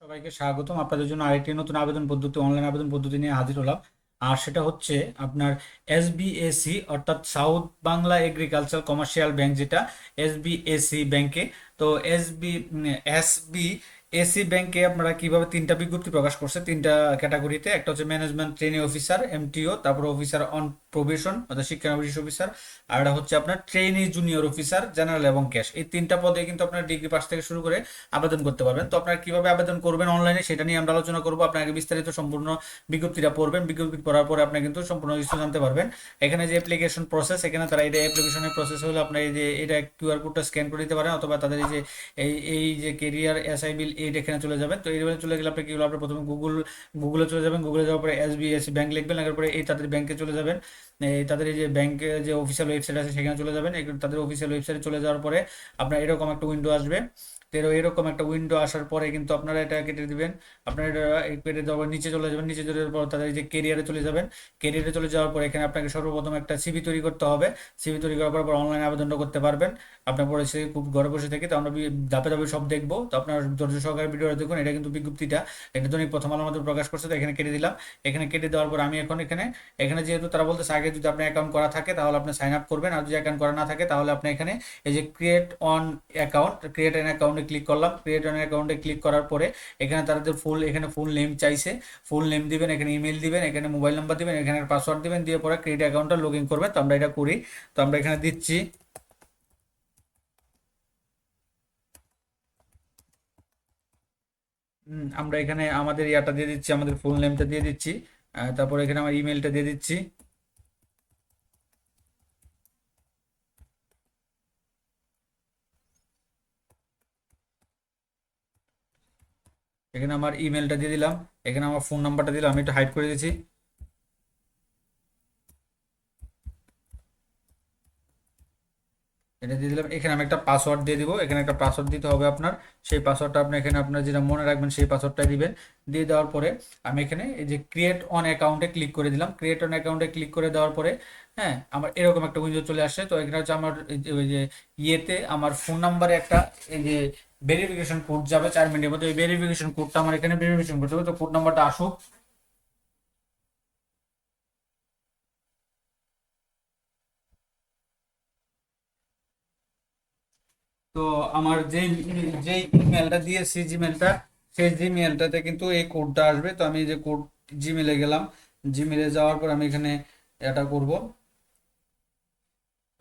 সবাইকে স্বাগতম। আপনাদের জন্য আরেকটি নতুন আবেদন পদ্ধতি, অনলাইন আবেদন পদ্ধতি নিয়ে হাজির হলাম। আর সেটা হচ্ছে আপনার এসবিএসি, অর্থাৎ south Bangla agriculture commercial bank, যেটা এসবিএসি ব্যাংকে। তো এসবিএসি ব্যাংকে আপনারা কিভাবে তিনটা বিজ্ঞপ্তি প্রকাশ করছে তিনটা ক্যাটাগরিতে। একটা হচ্ছে ম্যানেজমেন্ট ট্রেনি অফিসার, এমটিও, তারপর অফিসার অন প্রবেশন অর্থাৎ শিক্ষানবিশ অফিসার, আর একটা হচ্ছে আপনার ট্রেনি জুনিয়র অফিসার জেনারেল এবং ক্যাশ। এই তিনটা পদে কিন্তু আপনার ডিগ্রি পাস থেকে শুরু করে আবেদন করতে পারবেন। তো আপনারা কিভাবে আবেদন করবেন অনলাইনে সেটা নিয়ে আমরা আলোচনা করবো। আপনাকে বিস্তারিত সম্পূর্ণ বিজ্ঞপ্তিটা পড়বেন, বিজ্ঞপ্তি পড়ার পরে আপনি কিন্তু সম্পূর্ণ কিছু জানতে পারবেন। এখানে যে অ্যাপ্লিকেশন প্রসেস, এখানে তারা এটা অ্যাপ্লিকেশনের প্রসেস হলো আপনার এই যে এটা কিউআর কোডটা স্ক্যান করে দিতে পারেন, অথবা তাদের এই যে এই যে কেরিয়ার এসআই বিল এইট এখানে চলে যাবেন। তো এইভাবে চলে গেলে আপনি কি হলো, আপনি প্রথমে গুগলে চলে যাবেন। গুগলে যাওয়ার পরে এসবিএসি ব্যাংক লিখবেন, লেখার পরে এই তাদের ব্যাংকে চলে যাবেন। এই তাদের এই যে ব্যাংকের যে অফিসিয়াল ওয়েবসাইট আছে সেখানে চলে যাবেন। তাদের অফিসিয়াল ওয়েবসাইটে চলে যাওয়ার পরে আপনার এরকম একটা উইন্ডো আসবে। তো এরকম একটা উইন্ডো আসার পরে কিন্তু আপনারা এটা কেটে দিবেন। আপনারা এটা কেটে দেওয়ার পর নিচে চলে যাবেন। নিচে চলে যাওয়ার পর তাদের এই যে কেরিয়ারে চলে যাবেন। কেরিয়ারে চলে যাওয়ার পর এখানে আপনাকে সর্বপ্রথম একটা সিভি তৈরি করতে হবে। সিভি তৈরি করার পর অনলাইন আবেদনটা করতে পারবেন। আপনার পরে সে খুব ঘরে বসে থেকে, তো আমরা ধাপে ধাপে সব দেখবো। তো আপনার ধৈর্য সহকারে ভিডিওটা দেখুন। এটা কিন্তু বিজ্ঞপ্তিটা, এটা দৈনিক প্রথম আলোর মধ্যে প্রকাশ করছে। তো এখানে কেটে দিলাম। এখানে কেটে দেওয়ার পর আমি এখন এখানে এখানে যেহেতু তারা বলতেছে আগে যদি আপনার অ্যাকাউন্ট করা থাকে তাহলে আপনি সাইন আপ করবেন, আর যদি অ্যাকাউন্ট করা না থাকে তাহলে আপনি এখানে এই যে ক্রিয়েট অ্যান অ্যাকাউন্টে ক্লিক করলাম। ক্রিয়েট অ্যান অ্যাকাউন্টে ক্লিক করার পরে এখানে তাদের এখানে ফুল নেম চাইছে। ফুল নেম দিবেন, এখানে ইমেল দিবেন, এখানে মোবাইল নাম্বার দিবেন, এখানে পাসওয়ার্ড দিবেন, দিয়ে পরে ক্রিয়েট অ্যাকাউন্টটা লগ ইন করবেন। তো আমরা এটা করি। তো আমরা এখানে দিচ্ছি। আমরা এখানে আমাদের ইয়াটা দিয়ে দিচ্ছি, আমাদের ফুল নেমটা দিয়ে দিচ্ছি। তারপর এখানে আমার ইমেলটা দিয়ে দিচ্ছি। এখানে আমার ইমেলটা দিয়ে দিলাম। এখানে আমার ফোন নাম্বারটা দিলাম, আমি একটু হাইড করে দিচ্ছি। এটা দিয়ে দিলাম। এখানে আমি একটা পাসওয়ার্ড দিয়ে দিব। এখানে একটা পাসওয়ার্ড দিতে হবে আপনার। সেই পাসওয়ার্ডটা আপনি এখানে আপনার যেটা মনে রাখবেন সেই পাসওয়ার্ডটা দিবেন। দিয়ে দেওয়ার পরে আমি এখানে এই যে ক্রিয়েট অন অ্যাকাউন্টে ক্লিক করে দিলাম। ক্রিয়েট অন অ্যাকাউন্টে ক্লিক করে দেওয়ার পরে হ্যাঁ, আমার এরকম একটা উইন্ডো চলে আসছে। তো এখানে হচ্ছে আমার ওই যে ইয়েতে আমার ফোন নাম্বারে একটা এই যে ভেরিফিকেশন কোড যাবে 4 মিনিটের মধ্যে। ওই ভেরিফিকেশন কোডটা আমার এখানে ভেরিফিকেশন করতে হবে। তো কোড নাম্বারটা আসুক। তো আমার যেই ইমেলটা দিয়েছি, জিমেলটা, সেই জিমেলটাতে কিন্তু এই কোডটা আসবে। তো আমি যে কোড জিমেলে গেলাম। জিমেলে যাওয়ার পর আমি এখানে এটা করব।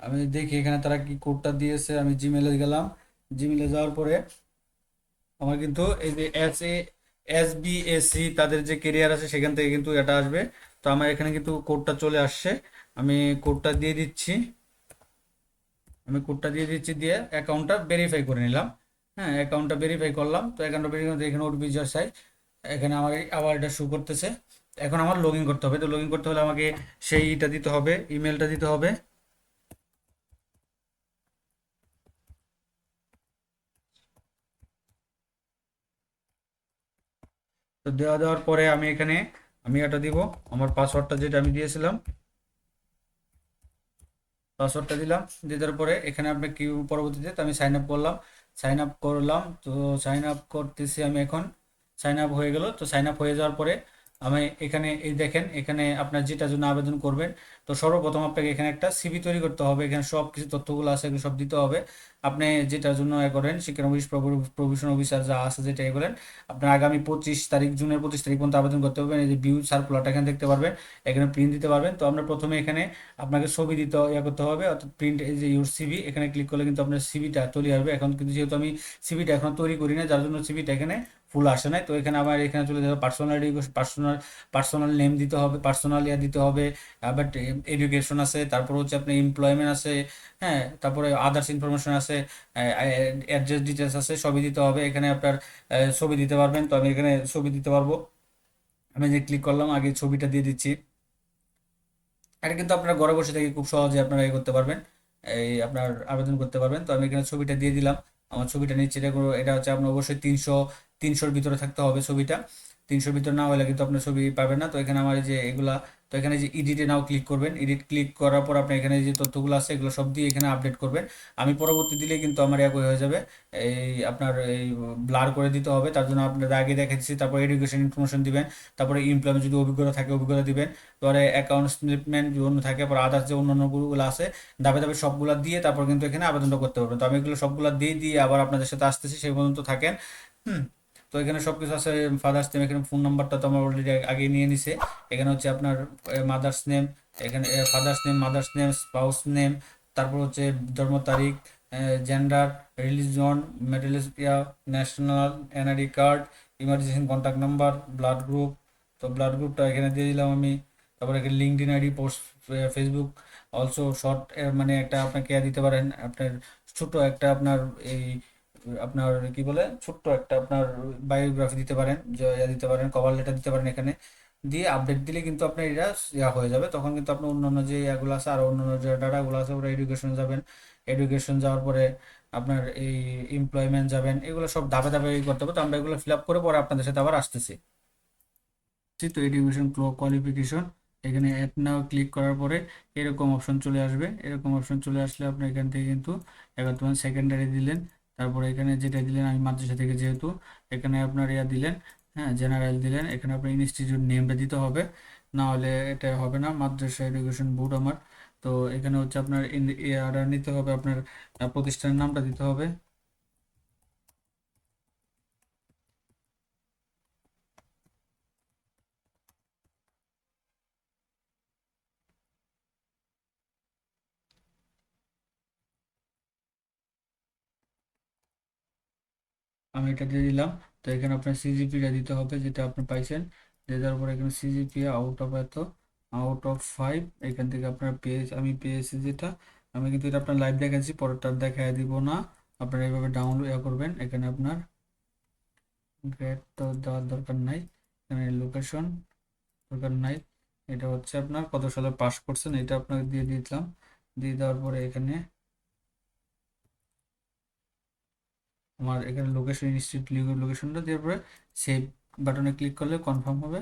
আমি দেখি এখানে তারা কি কোডটা দিয়েছে। আমি জিমেলে গেলাম। জিমেলে যাওয়ার পরে আমার কিন্তু এই যে এসবিএসসি তাদের যে কেরিয়ার আছে সেখান থেকে কিন্তু এটা আসবে। তো আমার এখানে কিন্তু কোডটা চলে আসছে। আমি কোডটা দিয়ে দিচ্ছি। দিয়ে অ্যাকাউন্টটা ভেরিফাই করে নিলাম। হ্যাঁ, অ্যাকাউন্টটা ভেরিফাই করলাম। তো অ্যাকাউন্টটা ভেরিফাই করতে এখানে ওটিপি চাই। এখানে আমার আবার এটা শো করতেছে। এখন আমার লগ ইন করতে হবে। তো লগ ইন করতে হলে আমাকে সেইটা দিতে হবে, ইমেলটা দিতে হবে। তো দেওয়ার পরে আমি এটা দিব, আমার পাসওয়ার্ডটা যেটা আমি দিয়েছিলাম, পাসওয়ার্ডটা দিলাম। দিয়ে দেওয়ার পরে এখানে আপনি কি পরবর্তীতে, তো আমি সাইন আপ করলাম। সাইন আপ করলাম। তো সাইন আপ করতেছি আমি এখন। সাইন আপ হয়ে গেল। তো সাইন আপ হয়ে যাওয়ার পরে আমি এখানে এই দেখেন, এখানে আপনার যেটার জন্য আবেদন করবেন, তো সর্বপ্রথম আপনাকে এখানে একটা সিভি তৈরি করতে হবে। এখানে সব কিছু তথ্যগুলো আছে, এগুলো সব দিতে হবে। আপনি যেটার জন্য করেন, শিক্ষানবিশ প্রভিশন অফিসার যা আছে যেটা বলেন, আপনার আগামী 25 তারিখ, জুনের 25 তারিখ পর্যন্ত আবেদন করতে হবে। এই যে ভিউ সার্কুলারটা এখানে দেখতে পারবেন, এখানে প্রিন্ট দিতে পারবেন। তো আমরা প্রথমে এখানে আপনাকে ছবি দিতে করতে হবে, অর্থাৎ প্রিন্ট এই যে ইউর সিভি, এখানে ক্লিক করলে কিন্তু আপনার সিভিটা তৈরি হবে। এখন কিন্তু যেহেতু আমি সিভিটা এখন তৈরি করি না, যার জন্য সিভিটা এখানে ফুল আসে নাই। তো এখানে আমার এখানে চলে যাবে পার্সোনাল নেম দিতে হবে, পার্সোনাল ইয়া দিতে হবে। আবার এডুকেশন আছে, তারপর হচ্ছে আপনার এমপ্লয়মেন্ট আছে। হ্যাঁ, তারপরে আদার্স ইনফরমেশন আছে, অ্যাড্রেস ডিটেলস আছে, সবই দিতে হবে। এখানে আপনার ছবি দিতে পারবেন। তো আমি এখানে ছবি দিতে পারবো। আমি যে ক্লিক করলাম, আগে ছবিটা দিয়ে দিচ্ছি। এটা কিন্তু আপনারা ঘরে বসে থেকে খুব সহজে আপনারা করতে পারবেন, এই আপনার আবেদন করতে পারবেন। তো আমি এখানে ছবিটা দিয়ে দিলাম। আমার ছবিটা নিচ্ছে। এটা হচ্ছে আপনার অবশ্যই 300-300-র ভিতরে থাকতে হবে ছবিটা। 300-র ভিতরে না হলে কিন্তু আপনার ছবি পাবেন না। তো এখানে আমার এই যে এগুলা তো এখানে যে এডিটে নাও ক্লিক করবেন, এডিট ক্লিক করার পর আপনি এখানে যে তথ্যগুলো আছে এগুলো সব দিয়ে এখানে আপডেট করবেন। আমি পরবর্তী দিলে কিন্তু আমার একই হয়ে যাবে, এই আপনার এই ব্লার করে দিতে হবে, তার জন্য আপনার আগে দেখেছি। তারপর এডুকেশন ইনফরমেশন দিবেন, তারপরে এমপ্লয়মেন্ট যদি অভিজ্ঞতা থাকে অভিজ্ঞতা দিবেন, পরে অ্যাকাউন্ট স্টেটমেন্ট যদি অন্য থাকে, পরে আদার্স যে অন্যান্যগুলো আছে ধাপে ধাপে সবগুলা দিয়ে তারপর কিন্তু এখানে আবেদনটা করতে পারবেন। তো আমি এগুলো সবগুলা দিয়ে দিয়ে আবার আপনাদের সাথে আসতেছি, সেই পর্যন্ত থাকেন। হুম। তো এখানে সবকিছু আছে, ফাদার্স নেম, এখানে ফোন নাম্বারটা তো আমার অলরেডি আগে নিয়ে নিছে। এখানে হচ্ছে আপনার মাদার্স নেম, এখানে father's name, mother's name, spouse name, তারপর হচ্ছে জন্ম তারিখ, জেন্ডার, রিলিজন, মেটালিস্টিয়া, national, NID card, emergency contact number, blood group. তো ব্লাড গ্রুপটা এখানে দিয়ে দিলাম আমি। তারপরে এখানে LinkedIn ID, post, Facebook, also short, মানে একটা আপনাকে দিতে পারেন আপনার ছোট একটা আপনার এই আপনার কি বলে ছোট্ট একটা আপনার বায়োগ্রাফি দিতে পারেন, দিতে পারেন, কভার লেটার দিতে পারেন। এখানে দিয়ে আপডেট দিলে কিন্তু আপনার এটা হয়ে যাবে। তখন কিন্তু আপনার অন্যান্য যে এগুলো আছে আর অন্যান্য যে ডাটাগুলো আছে ওরা এডুকেশন যাবেন। এডুকেশন যাওয়ার পরে আপনার এই এমপ্লয়মেন্ট যাবেন, এগুলো সব ধাপে ধাপে করতে হবে। তো আমরা এগুলো ফিল আপ করে পরে আপনাদের সাথে আবার আসতেছি। তো এডুকেশন কোয়ালিফিকেশন, এখানে অ্যাড নাও ক্লিক করার পরে এরকম অপশন চলে আসবে। এরকম অপশন চলে আসলে আপনি এখান থেকে কিন্তু এবার তোমার সেকেন্ডারি দিলেন, তারপরে এখানে যেটা দিলেন আমি মাদ্রাসা থেকে যেহেতু এখানে আপনার ইয়া দিলেন, হ্যাঁ জেনারেল দিলেন। এখানে আপনার ইনস্টিটিউট নেমটা দিতে হবে, না হলে এটা হবে না। মাদ্রাসা এডুকেশন বোর্ড আমার। তো এখানে হচ্ছে আপনার ইয়াটা নিতে হবে, আপনার প্রতিষ্ঠানের নামটা দিতে হবে। আমি এটা দিয়ে দিলাম। তো এখানে আপনার সিজিপিটা দিতে হবে যেটা আপনি পাইছেন, দিয়ে দেওয়ার পর এখানে সিজিপি আউট অফ এত, আউট অফ 5। এখান থেকে আপনার আমি পেয়েছি যেটা, আমি কিন্তু এটা আপনার লাইভ দেখাচ্ছি, পরেরটা দেখায় দিব না। আপনারা এইভাবে ডাউনলোড করবেন। এখানে আপনার গ্রেড তো দেওয়ার দরকার নাই, এখানে লোকেশন দরকার নাই। এটা হচ্ছে আপনার কত সালে পাস করছেন এটা আপনাকে দিয়ে দিলাম। দিয়ে দেওয়ার পরে এখানে আমার এখানে লোকেশন ইনস্টিটিউট লোকেশনটা দেওয়ার পরে সেভ বাটনে ক্লিক করলে কনফার্ম হবে।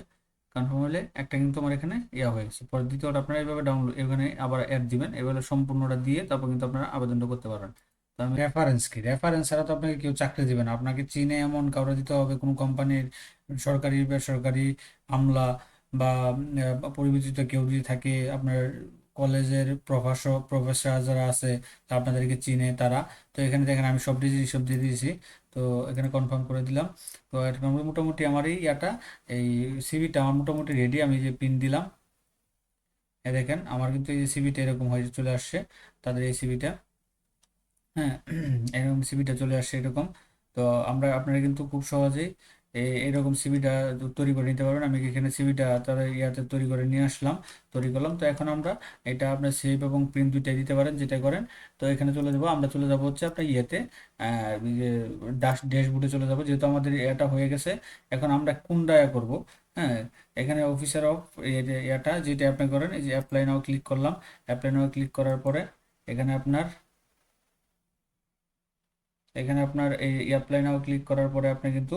কনফার্ম হলে একটা কিন্তু আমার এখানে ইয়া হয়ে গেছে। পরে দ্বিতীয়টা আপনারা এইভাবে ডাউনলোড এখানে আবার অ্যাড দিবেন, এভাবে সম্পূর্ণটা দিয়ে তারপর কিন্তু আপনারা আবেদনটা করতে পারবেন। তো আমি রেফারেন্স কি, রেফারেন্স ছাড়া তো আপনাকে কেউ চাকরি দিবে না। আপনাকে চিনে এমন কাউরে দিতে হবে, কোনো কোম্পানির সরকারি বেসরকারি আমলা বা পরিচিত কেউ যদি থাকে, আপনার কলেজের প্রফেসর যারা আছে তা আপনাদেরকে চিনে তারা। তো এখানে দেখেন আমি সব দিয়ে দিয়েছি। তো এখানে কনফার্ম করে দিলাম। তো এখন মোটামুটি আমার এই ইয়াটা এই সিভিটা আমার মোটামুটি রেডি। আমি যে পিন দিলাম, দেখেন আমার কিন্তু এই সিভিটা এরকম হয়ে চলে আসছে, তাদের এই সিভিটা। হ্যাঁ, এরকম সিভিটা চলে আসছে এরকম। তো আপনারা কিন্তু খুব সহজেই এরকম সিভিটা তৈরি করে নিতে পারবেন। আমি এখানে সিভিটা তার ইয়াতে তৈরি করে নিয়ে আসলাম, তৈরি করলাম। তো এখন আমরা এটা আপনার সেভ এবং প্রিন্ট দুইটাই দিতে পারেন, যেটা করেন। তো এখানে চলে যাবো, আমরা চলে যাব হচ্ছে আপনার ইয়েতে ড্যাশবোর্ডে চলে যাব, যেহেতু আমাদের এটা হয়ে গেছে। এখন আমরা কোনটা করব? হ্যাঁ, এখানে অফিসার অফ এটা যেটা আপনি করেন, এই যে অ্যাপ্লাই নাও ক্লিক করলাম। অ্যাপ্লাই নাও ক্লিক করার পরে এখানে আপনার এই অ্যাপ্লাই নাও ক্লিক করার পরে আপনি কিন্তু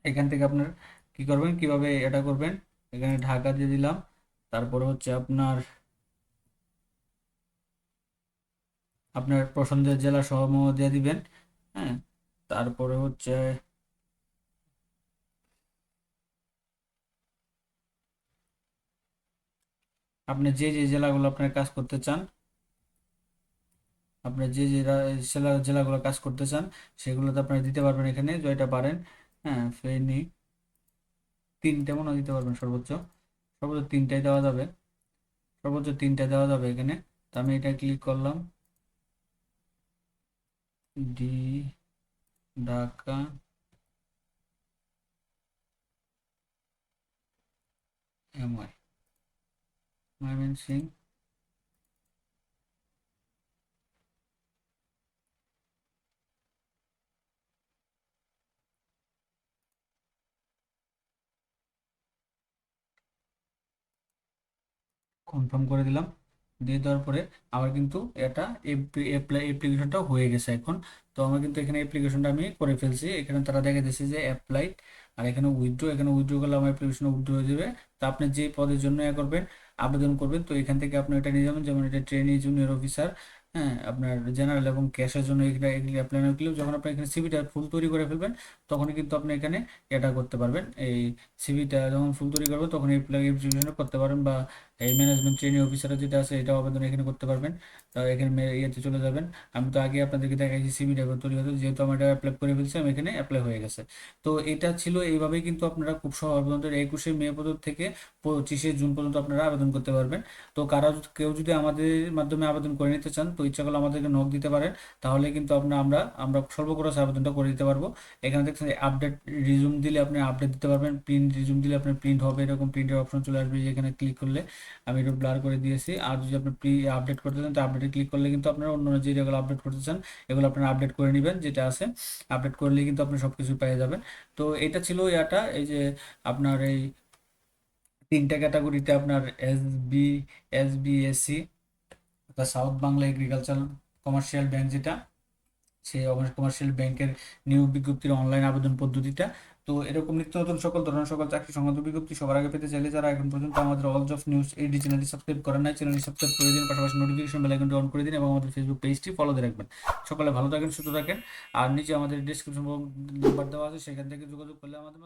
এখান থেকে আপনার কি করবেন, কিভাবে এটা করবেন। এখানে ঢাকা দিয়ে দিলাম, তারপরে হচ্ছে আপনার পছন্দের জেলা সমূহ দিয়ে দিবেন। হ্যাঁ, তারপরে হচ্ছে আপনি যে যে জেলাগুলো আপনার কাজ করতে চান, আপনি যে যে জেলাগুলো কাজ করতে চান সেগুলোতে আপনারা দিতে পারবেন এখানে জয়টা পারেন। হ্যাঁ, ফেনী, তিনটে মনে হয় দিতে পারবেন সর্বোচ্চ। সর্বোচ্চ তিনটাই দেওয়া যাবে, সর্বোচ্চ তিনটা দেওয়া যাবে এখানে। তো আমি এটা ক্লিক করলাম, D, Dhaka, MI, Mymensingh, confirm করে দিলাম। দিয়ে দেওয়ার পরে আমার কিন্তু এটা অ্যাপ্লিকেশনটা হয়ে গেছে এখন। তো আমার কিন্তু এখানে অ্যাপ্লিকেশনটা আমি করে ফেলছি। এখানে তারা দেখে দিচ্ছে যে অ্যাপ্লাইড আর এখানে উইথড্র, এখানে উইথড্র করলে আমার অ্যাপ্লিকেশন উইথড্র হয়ে যাবে। তো আপনি যে পদের জন্য করবেন, আবেদন করবেন, তো এখান থেকে আপনি এটা নিয়ে যাবেন। যেমন এটা ট্রেনি জুনিয়র অফিসার, হ্যাঁ, আপনার জেনারেল এবং ক্যাশের জন্য এগুলো এগুলি অ্যাপ্লাই না করলেও যখন আপনি এখানে সিভিটা ফুল তৈরি করে ফেলবেন, তখনই কিন্তু আপনি এখানে এটা করতে পারবেন। এই সিভিটা যখন ফুল তৈরি করবেন তখন এই অ্যাপ্লিকেশনটা করতে পারবেন, বা এই ম্যানেজমেন্ট ট্রেনিং অফিসার যেটা আছে এটা আবেদন এখানে করতে পারবেন। তো এখানে ইয়েতে চলে যাবেন। আমি তো আগে আপনাদেরকে দেখাইছি সিভিটা তৈরি হতে, যেহেতু আমার এটা অ্যাপ্লাই করে ফেলছি, আমি এখানে অ্যাপ্লাই হয়ে গেছে। তো এটা ছিল এইভাবেই কিন্তু আপনারা খুব সহজ পর্যন্ত 21শে মে পর্যন্ত থেকে 25শে জুন পর্যন্ত আপনারা আবেদন করতে পারবেন। তো কেউ যদি আমাদের মাধ্যমে আবেদন করে নিতে চান, তো ইচ্ছা করলে আমাদেরকে নক দিতে পারেন, তাহলে কিন্তু আমরা স্বল্প খরচে আবেদনটা করে দিতে পারবো। এখানে দেখছেন আপডেট রিজুম দিলে আপনি আপডেট দিতে পারবেন, প্রিন্ট রিজুম দিলে আপনার প্রিন্ট হবে, এরকম প্রিন্টের অপশন চলে আসবে, যেখানে ক্লিক করলে আমি একটু ব্লার করে দিয়েছি। আর যদি আপনি আপডেট করতে চান, তো আপডেটে ক্লিক করলে কিন্তু আপনারা অন্য যে যেগুলো আপডেট করতে চান এগুলো আপনারা আপডেট করে নেবেন, যেটা আছে আপডেট করলেই কিন্তু আপনি সব কিছু পেয়ে যাবেন। তো এটা ছিল এই যে আপনার এই তিনটা ক্যাটাগরিতে আপনার বি এসবিএসসি, অর্থাৎ south Bangla agriculture commercial bank, যেটা সেই কমার্শিয়াল ব্যাংকের নিয়োগ বিজ্ঞপ্তির অনলাইন আবেদন পদ্ধতিটা। তো এরকম নিত্য নতুন সকল ধরনের সকল চাকরি সংক্রান্ত বিজ্ঞপ্তি সবার আগে পেতে চাইলে যারা এখন পর্যন্ত আমাদের অল জব নিউজ এইডি চ্যানেলটি সাবস্ক্রাইব করেন নাই, চ্যানেলটি সাবস্ক্রাইব করে দিন, পাশাপাশি নোটিফিকেশন বেল আইকনটি অন করে দিন এবং আমাদের ফেসবুক পেজটি ফলো দিয়ে রাখবেন। সকালে ভালো থাকেন, সুস্থ থাকেন। আর নিচে আমাদের ডিসক্রিপশন নাম্বার দেওয়া আছে, সেখান থেকে যোগাযোগ করলে আমাদের